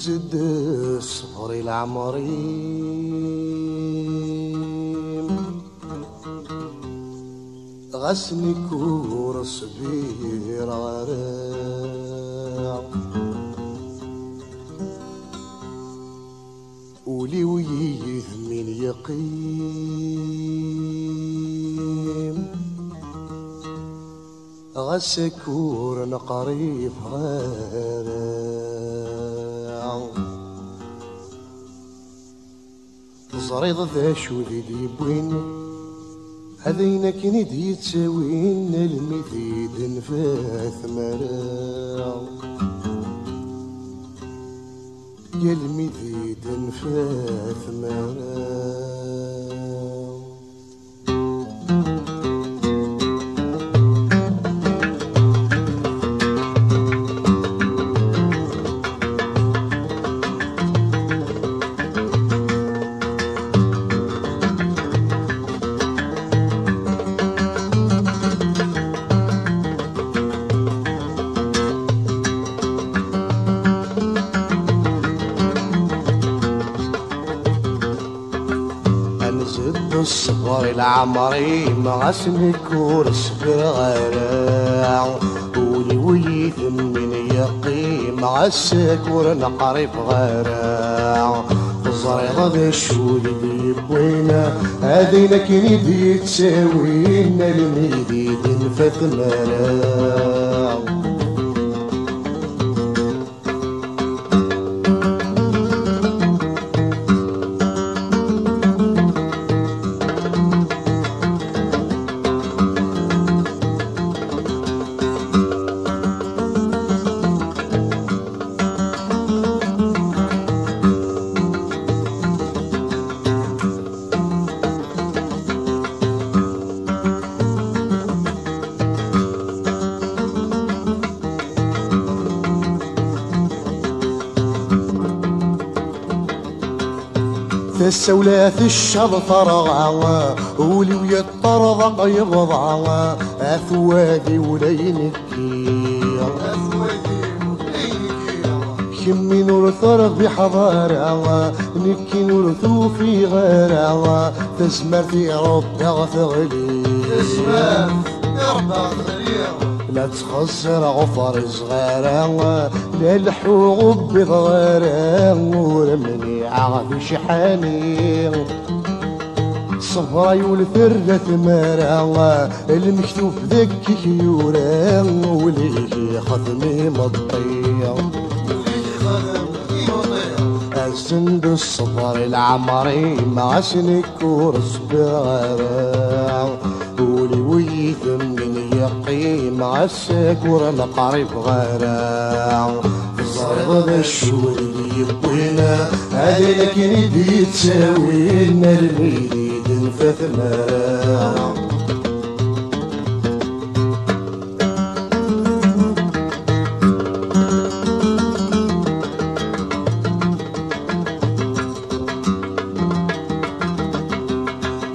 ينزد الصبر العمريم غسني كور صبير غراء ولي ويه من يقيم غسكور نقريب غراء زريض ذا شو ذي بوين هذينا كنيد يتساوين المثيد نفاث مراو يا المثيد نفاث مراو الصبر العمري مغسني كورس غراء ولي ولي من يقيم غسكور نقريب غراء الزريضة ذا الشول اللي بوينا هذينا كنيد يتساوينا الميديد نفث مراو السولاث الشرط رغعا ولي ويطرض يبضعا اثوادي ولينكي كمي نورثر بحضارة نكي نورثو في غارة تسمر في ربي غثغلي لا تخسر غفر صغارة لا الحوغ بضغارة ورمني عغفي شحاني صفرا يولثر ثمارة المكتوب ذكي كيورا وليه ختمي مضيع السند الصفر العمري مع سنكور صبارة ولي ويثم من يقيم عالسكور نقريب غراء الزريض ذا الشول اللي يبوينا هذينا كنيد يتساوينا الميديد نفث مراو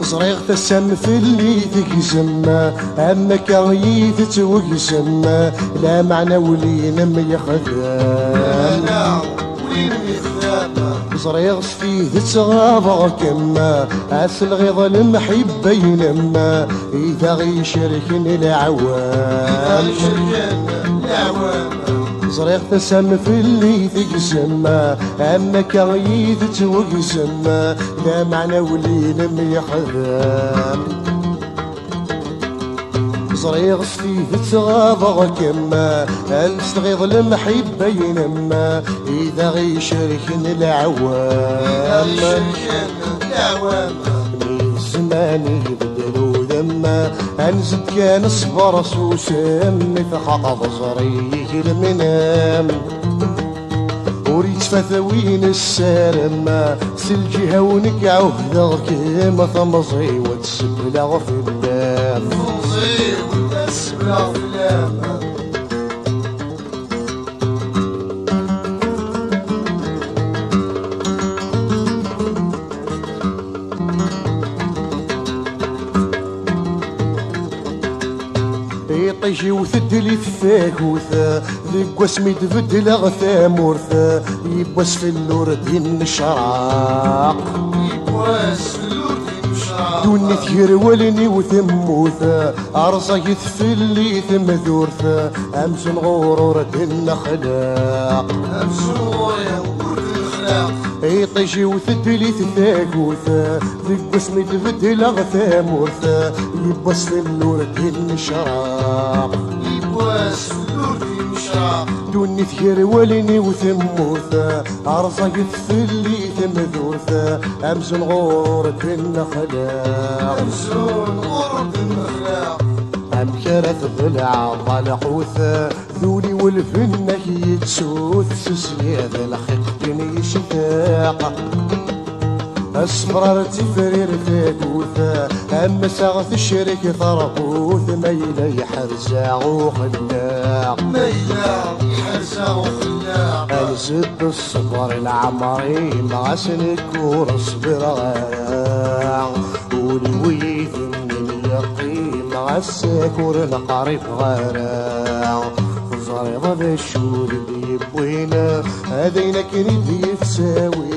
صريغ تسم في اللي تقسم اما كغيث توقسم لا معنى ولين يخدم صريغ فيه تغابر كما اسل غيظ المحبة ينما اذا غيشركن العوام صريغ تسم في اللي تقسم اما كغيث توقسم لا معنى ولين يحذم صريغ فيه تغابر كما استغيظ المحبة ينما اذا غيشركن العوام من زماني بدلو ذما انزد كان صبر سوسم فخطب صريح المنام وريت فتاوين السارم سلجيها ونقعو هذاك ما ثمصي وتسبلغ في اللام يطيجي وثدلي فاكوثا ذيك واسمي تبدل غثام ورثا يبواس في اللورد النشراق يبواس في اللورد النشراق دوني ثير ولني وثموثا أرصا يثفل لي ثم ذورثا أمسن غرورة النخلاق أمسن غرورة النخلاق يطيجي وثدلي ثاكوثا ذيك واسمي تبدل غثام ورثا يبواس في اللورد النشراق يبواس في اللورد النشراق دوني ثير ولني وثموثا أرصا يثفل لي ثم ذورثا أمسن غرورة النخلاق أمسن غرورة النخلاق أمكرة ضلع ضلحوثا ذولي والفنة يتسوث سسياد الخيق يشتاق أسمرار تفرير تاكوثا أما ساغث الشرك ثربوث ميلا يحرزا وخلاق ميلا يحرزا وخلاق أنزد الصبر العمري مع سنك ورصبر غايا ولويث من اليقين مع الساكور القريب غايا زريضة بالشور اللي يبوينا هذينا كريد يتساوي